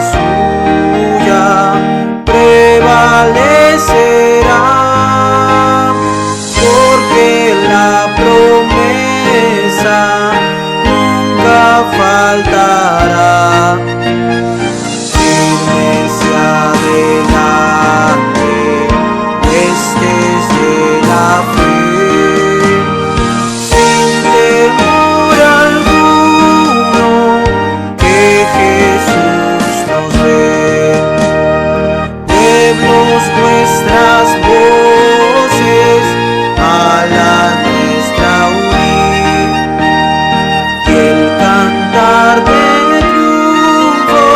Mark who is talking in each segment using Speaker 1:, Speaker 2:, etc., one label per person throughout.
Speaker 1: suya prevalecerá, porque la promesa nunca faltará. Firme hacia adelante, huestes de la fe, sin temor alguno, que Jesús nos ve. Pueblos, vuestras voces a la nuestra unir, y el cantar de triunfo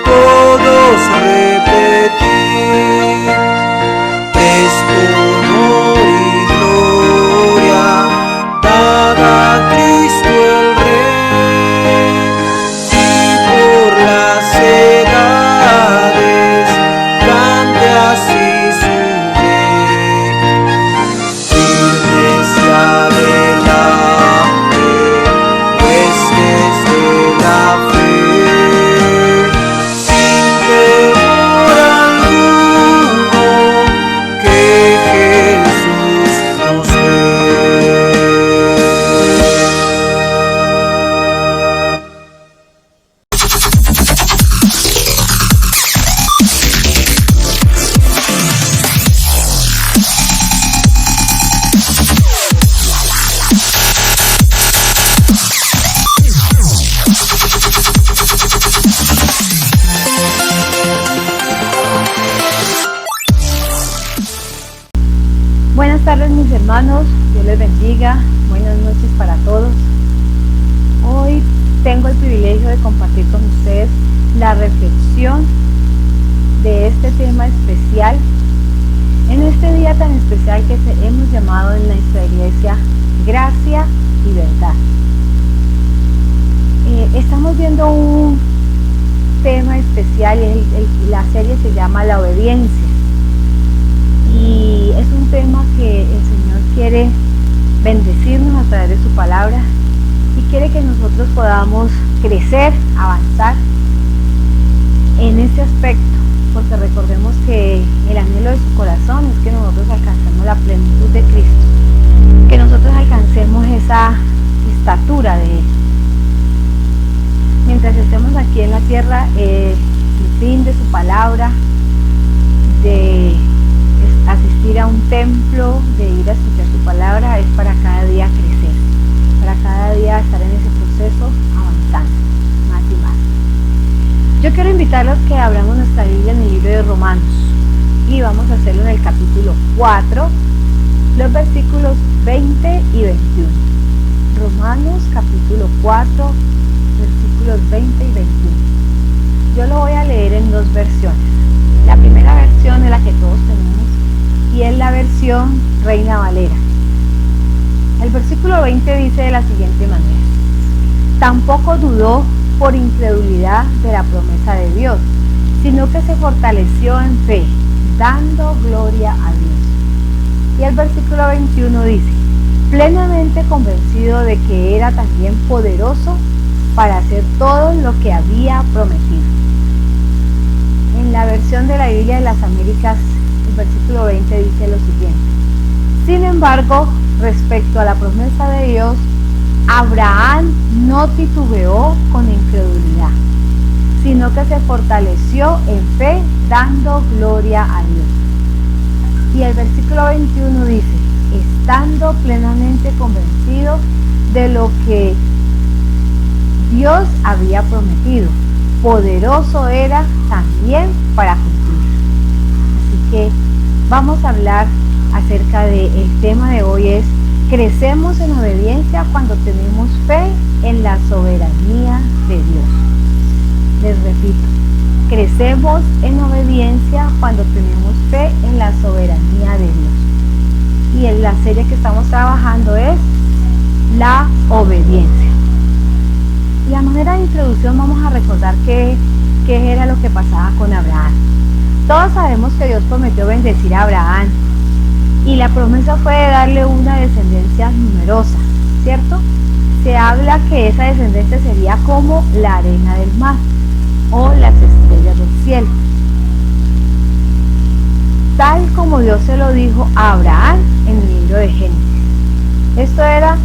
Speaker 1: todos repetir. Esto honor y gloria dad a Cristo el Rey, y por las edades cante así su ley. Firmes adelante, huestes de la fe, sin temor alguno, que Jesús nos ve.
Speaker 2: Buenas tardes, mis hermanos, Dios les bendiga, buenas noches para todos. Hoy tengo el privilegio de compartir con ustedes la reflexión de este tema especial, en este día tan especial que hemos llamado en nuestra iglesia Gracia y Verdad. Estamos viendo un tema especial y la serie se llama La Obediencia. Y es un tema que el Señor quiere bendecirnos a través de su palabra y quiere que nosotros podamos crecer, avanzar en ese aspecto, porque recordemos que el anhelo de su corazón es que nosotros alcancemos la plenitud de Cristo, que nosotros alcancemos esa estatura de Él. Mientras estemos aquí en la tierra, el fin de su palabra, de asistir a un templo, de ir a escuchar su palabra, es para cada día crecer, para cada día estar en ese proceso avanzando más y más. Yo quiero invitarlos que abramos nuestra Biblia en el libro de Romanos y vamos a hacerlo en el capítulo 4, los versículos 20 y 21. Romanos capítulo 4, versículos 20 y 21. Yo lo voy a leer en dos versiones. La primera versión es la que todos tenemos y es la versión Reina Valera. El versículo 20 dice de la siguiente manera: tampoco dudó por incredulidad de la promesa de Dios, sino que se fortaleció en fe, dando gloria a Dios. Y el versículo 21 dice: plenamente convencido de que era también poderoso para hacer todo lo que había prometido. En la versión de la Biblia de las Américas, el versículo 20 dice lo siguiente: sin embargo, respecto a la promesa de Dios, Abraham no titubeó con incredulidad, sino que se fortaleció en fe, dando gloria a Dios. Y el versículo 21 dice: estando plenamente convencido de lo que Dios había prometido, poderoso era también para cumplir. Así que vamos a hablar acerca del tema de hoy, es: crecemos en obediencia cuando tenemos fe en la soberanía de Dios. Les repito, crecemos en obediencia cuando tenemos fe en la soberanía de Dios. Y en la serie que estamos trabajando es la obediencia. Y a manera de introducción vamos a recordar qué era lo que pasaba con Abraham. Todos sabemos que Dios prometió bendecir a Abraham y la promesa fue de darle una descendencia numerosa, ¿cierto? Se habla que esa descendencia sería como la arena del mar. o las estrellas del cielo. Tal como Dios se lo dijo a Abraham en el libro de Génesis. Esto era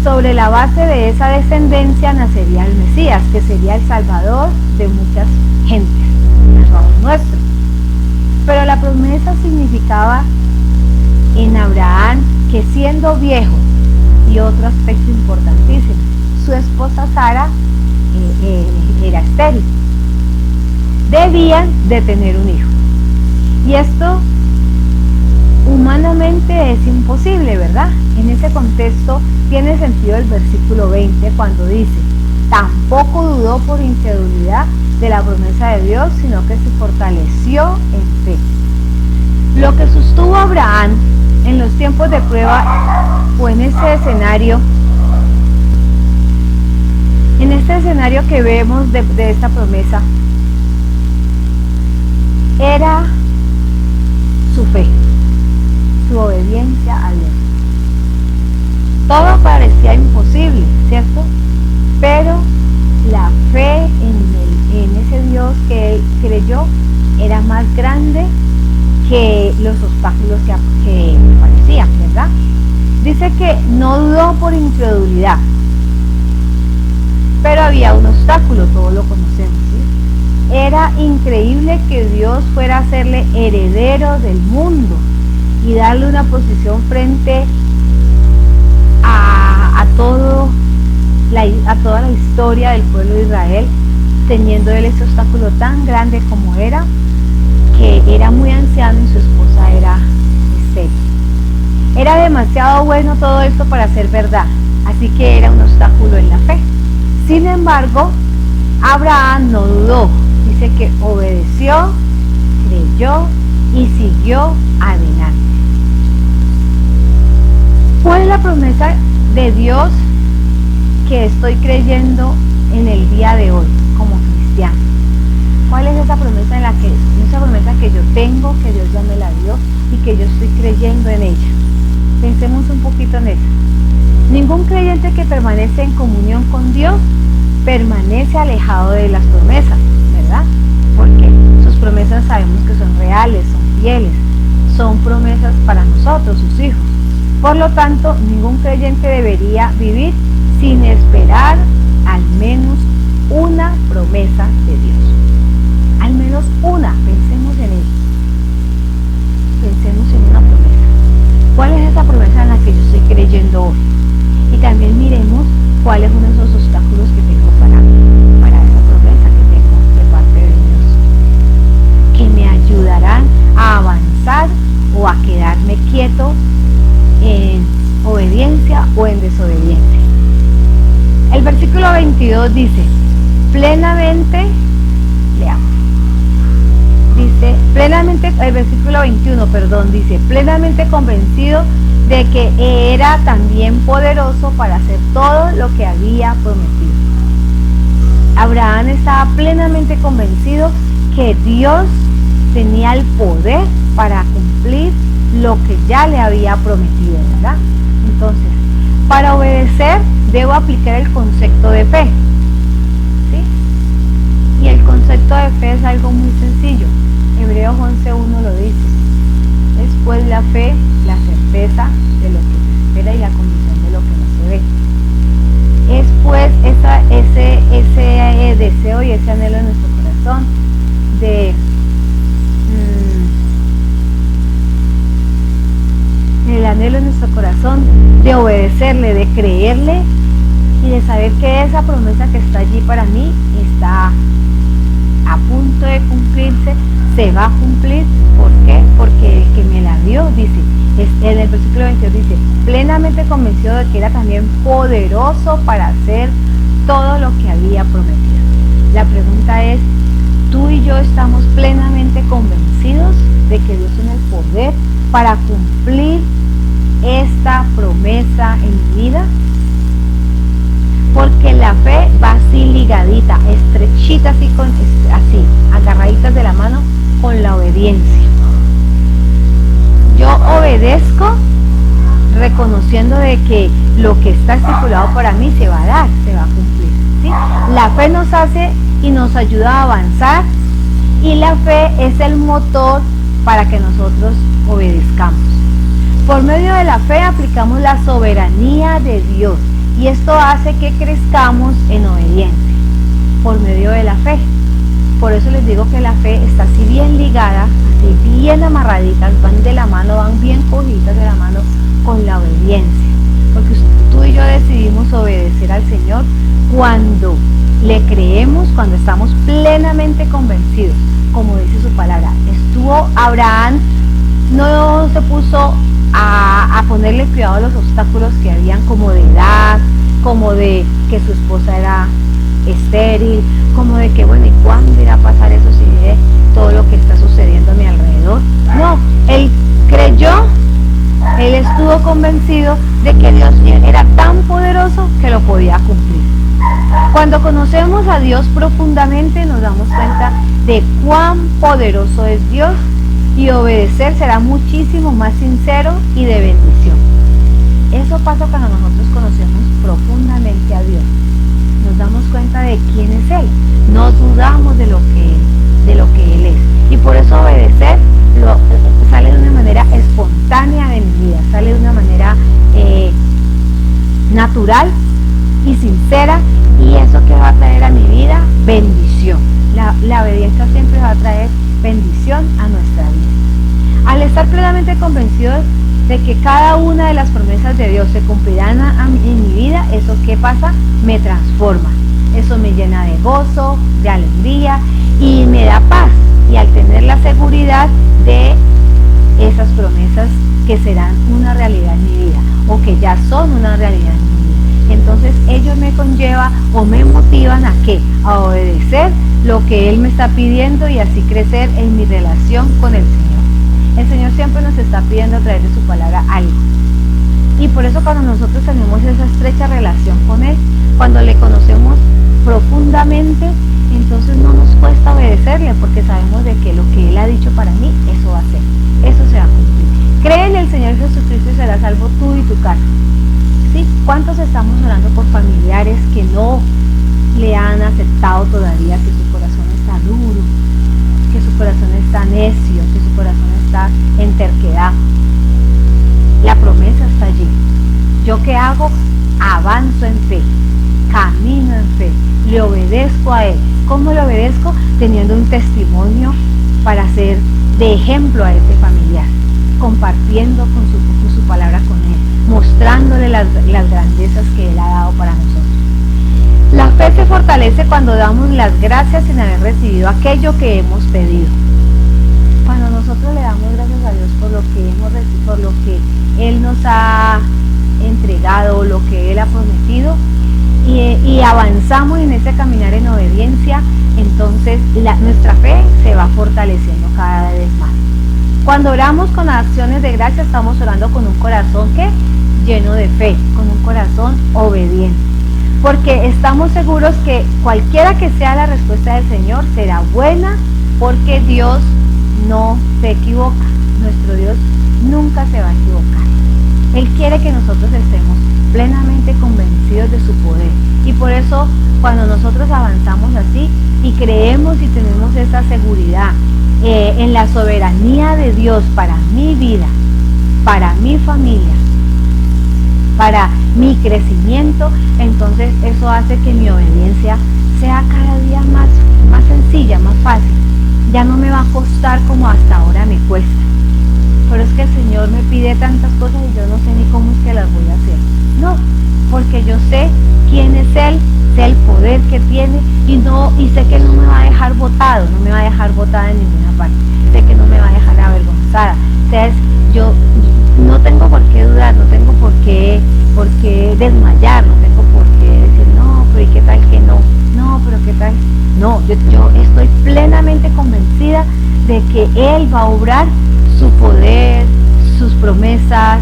Speaker 2: sobre la base de esa descendencia nacería el Mesías, que sería el Salvador de muchas gentes, Salvador nuestro. Pero la promesa significaba en Abraham que siendo viejo, y otro aspecto importantísimo, su esposa Sara era estéril, debían de tener un hijo. Y esto humanamente es imposible, ¿verdad? En ese contexto tiene sentido el versículo 20 cuando dice: tampoco dudó por incredulidad de la promesa de Dios, sino que se fortaleció en fe. Lo que sostuvo Abraham en los tiempos de prueba o en este escenario que vemos de esta promesa, era su fe, su obediencia a Dios. Todo parecía imposible, ¿cierto? Pero la fe en ese Dios que él creyó era más grande que los obstáculos que parecían, ¿verdad? Dice que no dudó por incredulidad, pero había un obstáculo, todos lo conocemos, ¿sí? Era increíble que Dios fuera a hacerle heredero del mundo y darle una posición frente a toda la historia del pueblo de Israel, teniendo él ese obstáculo tan grande como era, que era muy anciano y su esposa era estéril. Era demasiado bueno todo esto para ser verdad, así que era un obstáculo en la fe. Sin embargo, Abraham no dudó, dice que obedeció, creyó y siguió adelante. ¿Cuál es la promesa de Dios que estoy creyendo en el día de hoy como cristiano? ¿Cuál es esa promesa que yo tengo, que Dios ya me la dio y que yo estoy creyendo en ella? Pensemos un poquito en eso. Ningún creyente que permanece en comunión con Dios permanece alejado de las promesas, ¿verdad? Porque sus promesas sabemos que son reales, son fieles, son promesas para nosotros, sus hijos. Por lo tanto, ningún creyente debería vivir sin esperar al menos una promesa de Dios. Al menos una, pensemos en ello. Pensemos en una promesa. ¿Cuál es esa promesa en la que yo estoy creyendo hoy? Y también miremos cuáles son esos obstáculos que tengo para esa promesa que tengo de parte de Dios, que me ayudarán a avanzar o a quedarme quieto en obediencia o en desobediencia. El versículo 22 dice, plenamente, leamos, dice, el versículo 21, dice, plenamente convencido de que era también poderoso para hacer todo lo que había prometido. Abraham estaba plenamente convencido que Dios tenía el poder para cumplir lo que ya le había prometido, ¿verdad? Entonces, para obedecer debo aplicar el concepto de fe, ¿sí? Y el concepto de fe es algo muy sencillo. Hebreos 11:1 lo dice. Después la fe, la certeza de lo que se espera y la convicción de lo que no se ve. Es pues ese deseo y ese anhelo en nuestro corazón de el anhelo en nuestro corazón de obedecerle, de creerle y de saber que esa promesa que está allí para mí está a punto de cumplirse, se va a cumplir. ¿Por qué? Porque el que me la dio, dice, en el versículo 22 dice, plenamente convencido de que era también poderoso para hacer todo lo que había prometido. La pregunta es, ¿tú y yo estamos plenamente convencidos de que Dios tiene el poder para cumplir esta promesa en mi vida? Porque la fe va así ligadita, estrechita, así, agarraditas de la mano con la obediencia. Yo obedezco reconociendo de que lo que está estipulado para mí se va a dar, se va a cumplir, ¿sí? La fe nos hace y nos ayuda a avanzar, y la fe es el motor para que nosotros obedezcamos. Por medio de la fe aplicamos la soberanía de Dios, y esto hace que crezcamos en obediencia por medio de la fe. Por eso les digo que la fe está así bien ligada, así bien amarraditas, van de la mano, van bien cogidas de la mano con la obediencia. Porque tú y yo decidimos obedecer al Señor cuando le creemos, cuando estamos plenamente convencidos, como dice su palabra. Estuvo Abraham, no se puso a ponerle cuidado a los obstáculos que habían, como de edad, como de que su esposa era estéril, como de que bueno, ¿y cuándo irá a pasar eso si ve todo lo que está sucediendo a mi alrededor? No, él creyó, él estuvo convencido de que Dios era tan poderoso que lo podía cumplir. Cuando conocemos a Dios profundamente nos damos cuenta de cuán poderoso es Dios, y obedecer será muchísimo más sincero y de bendición. Eso pasa cuando nosotros conocemos profundamente a Dios. Nos damos cuenta de quién es Él, no dudamos de lo que Él es, y por eso obedecer sale de una manera espontánea de mi vida, sale de una manera natural y sincera, y eso que va a traer a mi vida bendición. La obediencia siempre va a traer bendición a nuestra vida. Al estar plenamente convencidos de que cada una de las promesas de Dios se cumplirán en mi vida, ¿eso qué pasa? Me transforma. Eso me llena de gozo, de alegría, y me da paz. Y al tener la seguridad de esas promesas que serán una realidad en mi vida, o que ya son una realidad en mi vida, entonces ellos me conllevan o me motivan ¿a qué? A obedecer lo que Él me está pidiendo, y así crecer en mi relación con el Señor. El Señor siempre nos está pidiendo a través de su palabra algo. Y por eso cuando nosotros tenemos esa estrecha relación con Él, cuando le conocemos profundamente, entonces no nos cuesta obedecerle, porque sabemos de que lo que Él ha dicho para mí, eso va a ser, eso se va a cumplir. Cree en el Señor Jesucristo y serás salvo tú y tu casa. ¿Sí? ¿Cuántos estamos orando por familiares que no le han aceptado todavía, que su corazón está duro, que su corazón está necio, que su corazón está en terquedad? La promesa está allí. ¿Yo qué hago? Avanzo en fe, camino en fe, le obedezco a Él. ¿Cómo le obedezco? Teniendo un testimonio para ser de ejemplo a ese familiar, compartiendo con su palabra con Él, mostrándole las grandezas que Él ha dado para nosotros. La fe se fortalece cuando damos las gracias sin haber recibido aquello que hemos pedido. Cuando nosotros le damos gracias a Dios por lo que hemos recibido, por lo que Él nos ha entregado, lo que Él ha prometido, y avanzamos en ese caminar en obediencia, entonces nuestra fe se va fortaleciendo cada vez más. Cuando oramos con acciones de gracia, estamos orando con un corazón lleno de fe, con un corazón obediente, porque estamos seguros que cualquiera que sea la respuesta del Señor será buena, porque Dios no se equivoca. Nuestro Dios nunca se va a equivocar. Él quiere que nosotros estemos plenamente convencidos de su poder, y por eso cuando nosotros avanzamos así y creemos y tenemos esa seguridad en la soberanía de Dios para mi vida, para mi familia, para mi crecimiento, entonces eso hace que mi obediencia sea cada día más sencilla, más fácil. Ya no me va a costar como hasta ahora me cuesta. Pero es que el Señor me pide tantas cosas y yo no sé ni cómo es que las voy a hacer. No, porque yo sé quién es Él, sé el poder que tiene, y sé que no me va a dejar botado, no me va a dejar botada en ninguna parte. Sé que no me va a dejar avergonzada. Yo no tengo por qué dudar, no tengo por qué desmayar, no tengo por qué decir, no, pero ¿y qué tal que no? No, pero ¿qué tal? No, yo estoy plenamente convencida de que Él va a obrar su poder, sus promesas,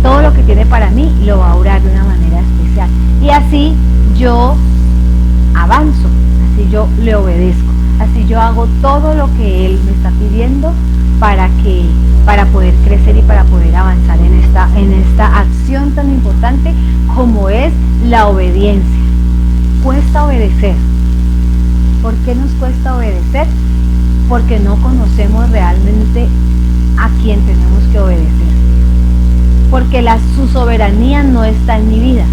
Speaker 2: todo lo que tiene para mí, lo va a obrar de una manera especial. Y así yo avanzo, así yo le obedezco. así yo hago todo lo que Él me está pidiendo para poder crecer y para poder avanzar en esta acción tan importante como es la obediencia. Cuesta obedecer. ¿Por qué nos cuesta obedecer? Porque no conocemos realmente a quién tenemos que obedecer. Porque su soberanía no está en mi vida.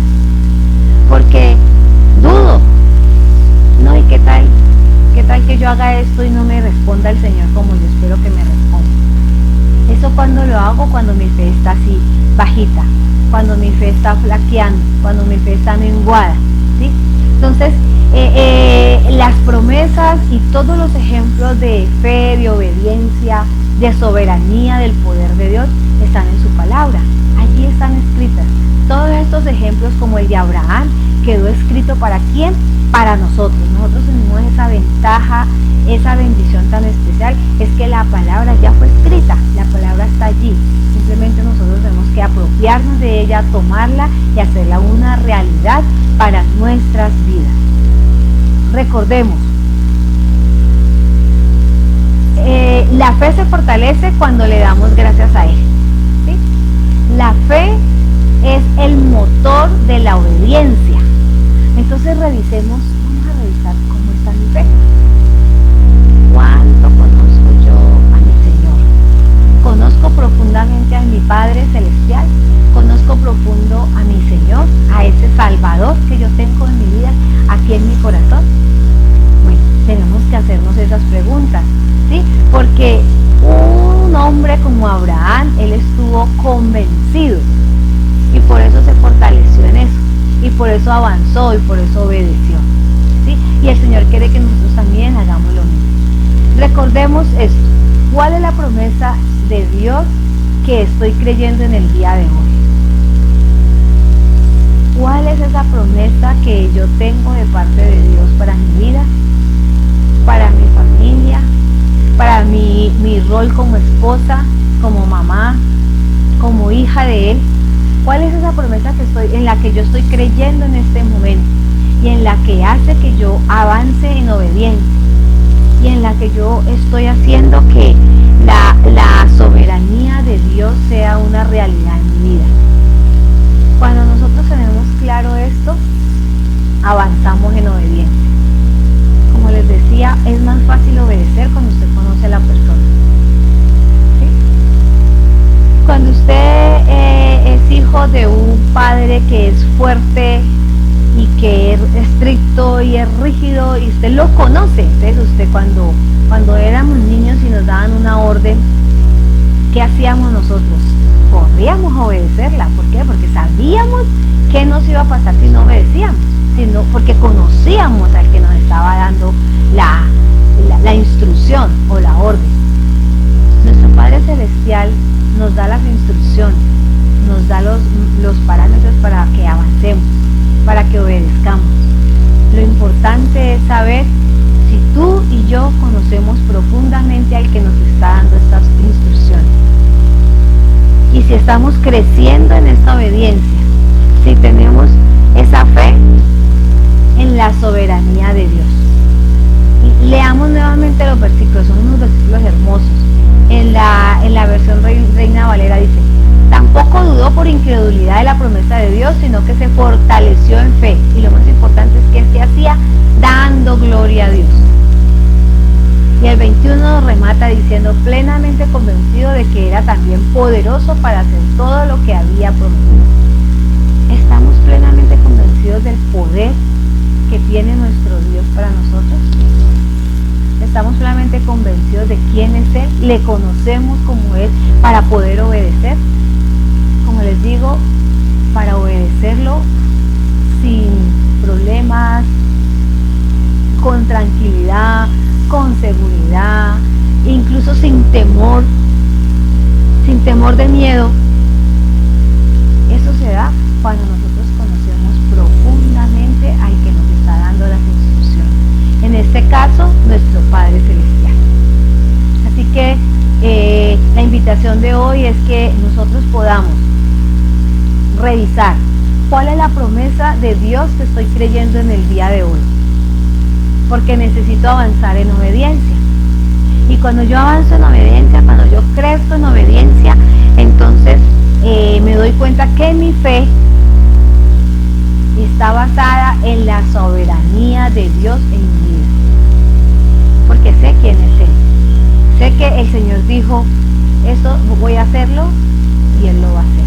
Speaker 2: Porque dudo. No, ¿y qué tal? ¿Qué tal que yo haga esto y no me responda el Señor como yo espero que me responda? Eso cuando lo hago, cuando mi fe está así, bajita, cuando mi fe está flaqueando, cuando mi fe está menguada, ¿sí? Entonces, las promesas y todos los ejemplos de fe, de obediencia, de soberanía del poder de Dios están en su palabra. Allí están escritas. Todos estos ejemplos, como el de Abraham, quedó escrito ¿para quién? Para nosotros. Nosotros tenemos esa ventaja, esa bendición tan especial, es que la palabra ya fue escrita, la palabra está allí. Simplemente nosotros tenemos que apropiarnos de ella, tomarla y hacerla una realidad para nuestras vidas. Recordemos, la fe se fortalece cuando le damos gracias a Él, ¿sí? La fe es el motor de la obediencia. Entonces vamos a revisar cómo está mi fe. ¿Cuánto conozco yo a mi Señor? Conozco profundamente a mi Padre Celestial, conozco profundo a mi Señor, a ese Salvador que yo tengo en mi vida, aquí en mi corazón. Bueno, tenemos que hacernos esas preguntas, ¿sí? Porque un hombre como Abraham, él estuvo convencido y por eso se fortaleció en eso, y por eso avanzó y por eso obedeció, ¿sí? Y el Señor quiere que nosotros también hagamos lo mismo. Recordemos esto. ¿Cuál es la promesa de Dios que estoy creyendo en el día de hoy? ¿Cuál es esa promesa que yo tengo de parte de Dios para mi vida, para mi familia, para mi rol como esposa, como mamá, como hija de Él? ¿Cuál es esa promesa en la que yo estoy creyendo en este momento y en la que hace que yo avance en obediencia y en la que yo estoy haciendo que la soberanía de Dios sea una realidad en mi vida? Cuando nosotros tenemos claro esto, avanzamos en obediencia. Como les decía, es más fácil obedecer cuando usted conoce a la persona, ¿sí? Cuando usted es hijo de un padre que es fuerte y que es estricto y es rígido y usted lo conoce, entonces usted cuando éramos niños y nos daban una orden, ¿qué hacíamos nosotros? Corríamos a obedecerla. ¿Por qué? Porque sabíamos qué nos iba a pasar si no obedecíamos, sino porque conocíamos al que nos estaba dando la instrucción o la orden. Nuestro Padre Celestial nos da las instrucciones, nos da los parámetros para que avancemos, para que obedezcamos. Lo importante es saber si tú y yo conocemos profundamente al que nos está dando estas instrucciones. Y si estamos creciendo en esta obediencia, si tenemos esa fe en la soberanía de Dios. Y leamos nuevamente los versículos, son unos versículos hermosos. En la versión Reina Valera dice: tampoco dudó por incredulidad de la promesa de Dios, sino que se fortaleció en fe. Y lo más importante es que se hacía dando gloria a Dios. Y el 21 remata diciendo: plenamente convencido de que era también poderoso para hacer todo lo que había prometido. ¿Estamos plenamente convencidos del poder que tiene nuestro Dios para nosotros? ¿Estamos plenamente convencidos de quién es Él? ¿Le conocemos como es para poder obedecer? Como les digo, para obedecerlo sin problemas, con tranquilidad, con seguridad, incluso sin temor de miedo. Eso se da cuando nosotros conocemos profundamente al que nos está dando las instrucciones. En este caso, nuestro Padre Celestial. Así que la invitación de hoy es que nosotros podamos revisar cuál es la promesa de Dios que estoy creyendo en el día de hoy. porque necesito avanzar en obediencia. Y cuando yo avanzo en obediencia, cuando yo crezco en obediencia, entonces me doy cuenta que mi fe está basada en la soberanía de Dios en mi vida. Porque sé quién es Él. Sé que el Señor dijo, esto voy a hacerlo y Él lo va a hacer.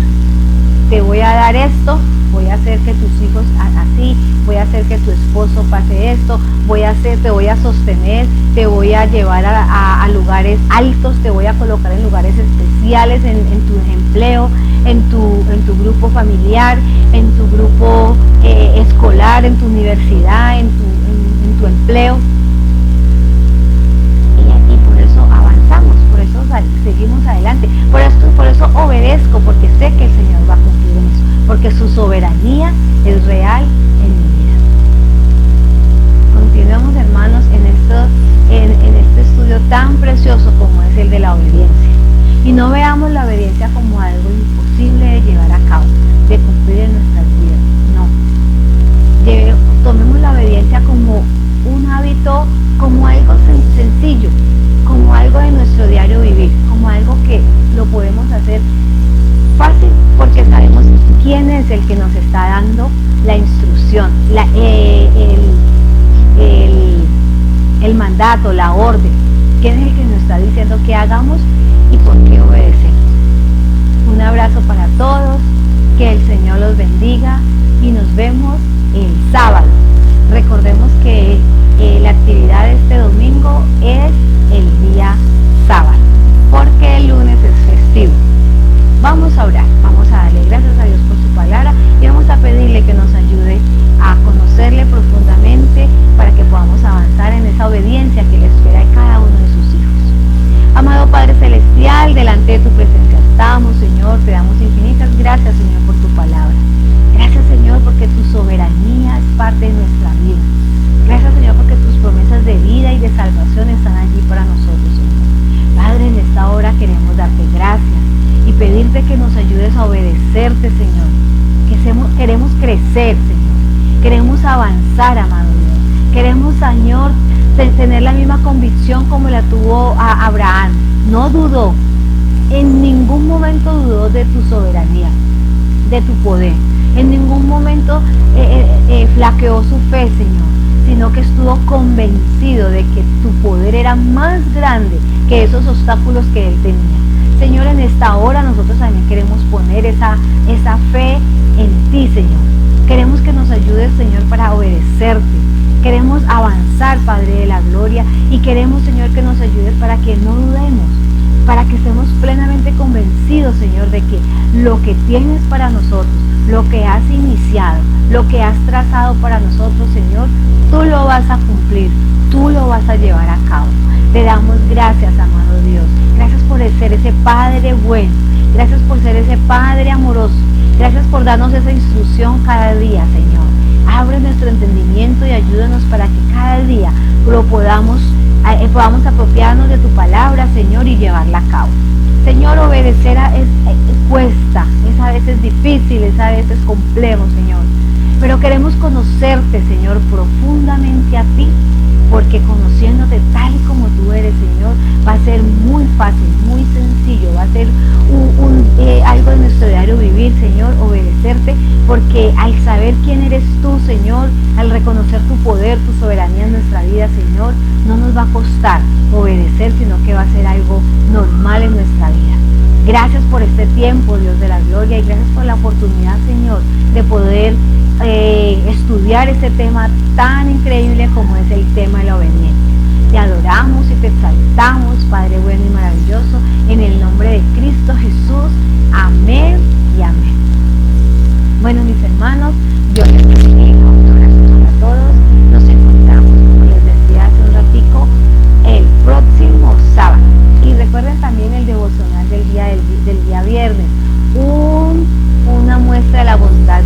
Speaker 2: Te voy a dar esto, voy a hacer que tus hijos así, voy a hacer que tu esposo pase esto, te voy a sostener, te voy a llevar a lugares altos, te voy a colocar en lugares especiales, en tu empleo, en tu grupo familiar, en tu grupo escolar, en tu universidad, en tu empleo. Y por eso avanzamos, por eso seguimos adelante, por eso obedezco, porque sé que el Señor va a cumplir en eso, porque su soberanía es real en mi vida. Continuamos, hermanos, en este estudio tan precioso como es el de la obediencia, y no veamos la obediencia como algo imposible de llevar a cabo, de cumplir en nuestras vidas, no. Tomemos la obediencia como un hábito, como algo sencillo, como algo de nuestro diario vivir, como algo que lo podemos hacer fácil, porque sabemos quién es el que nos está dando la instrucción, el mandato, la orden, quién es el que nos está diciendo qué hagamos y por qué obedecer. Un abrazo para todos, que el Señor los bendiga y nos vemos el sábado. Recordemos que la actividad de este domingo es el día sábado, porque el lunes es festivo. Vamos a orar, vamos a darle gracias a Dios por su palabra y vamos a pedirle que nos ayude a conocerle profundamente para que podamos avanzar en esa obediencia que le espera a cada uno de sus hijos. Amado Padre Celestial, delante de tu presencia estamos, Señor, te damos infinitas gracias, Señor, por tu palabra. Gracias, Señor, porque tu soberanía es parte de nuestra vida. Gracias, Señor, porque tus promesas de vida y de salvación están allí para nosotros, Señor. Padre, en esta hora queremos darte gracias y pedirte que nos ayudes a obedecerte, Señor. Queremos crecer, Señor. Queremos avanzar, amado Dios. Queremos, Señor, tener la misma convicción como la tuvo Abraham. No dudó, en ningún momento dudó de tu soberanía, de tu poder. En ningún momento flaqueó su fe, Señor, sino que estuvo convencido de que tu poder era más grande que esos obstáculos que él tenía. Señor, en esta hora nosotros también queremos poner esa fe en ti, Señor. Queremos que nos ayudes, Señor, para obedecerte. Queremos avanzar, Padre de la gloria, y queremos, Señor, que nos ayudes para que no dudemos, para que estemos plenamente convencidos, Señor, de que lo que tienes para nosotros, lo que has iniciado, lo que has trazado para nosotros, Señor, tú lo vas a cumplir, tú lo vas a llevar a cabo. Te damos gracias, amado Dios. Gracias por ser ese Padre bueno. Gracias por ser ese Padre amoroso. Gracias por darnos esa instrucción cada día, Señor. Abre nuestro entendimiento y ayúdanos para que cada día podamos apropiarnos de tu palabra, Señor, y llevarla a cabo. Señor, obedecer cuesta, es a veces difícil, es a veces complejo, Señor. Pero queremos conocerte, Señor, profundamente a ti, porque conociéndote tal como tú eres, Señor, va a ser muy fácil, muy sencillo, va a ser algo de nuestro diario vivir, Señor, obedecerte, porque al saber quién eres tú, Señor, al reconocer tu poder, tu soberanía en nuestra vida, Señor, no nos va a costar obedecer, sino que va a ser algo normal en nuestra vida. Gracias por este tiempo, Dios de la gloria, y gracias por la oportunidad, Señor, de poder estudiar este tema tan increíble como es el tema de la obediencia. Te adoramos y te exaltamos, Padre bueno y maravilloso, en el nombre de Cristo Jesús. Amén y amén. Bueno, mis hermanos, Dios les bendiga. Un abrazo para todos. Nos encontramos, como les decía hace un ratico, el próximo sábado. Y recuerden también el devocional del día viernes. Una muestra de la bondad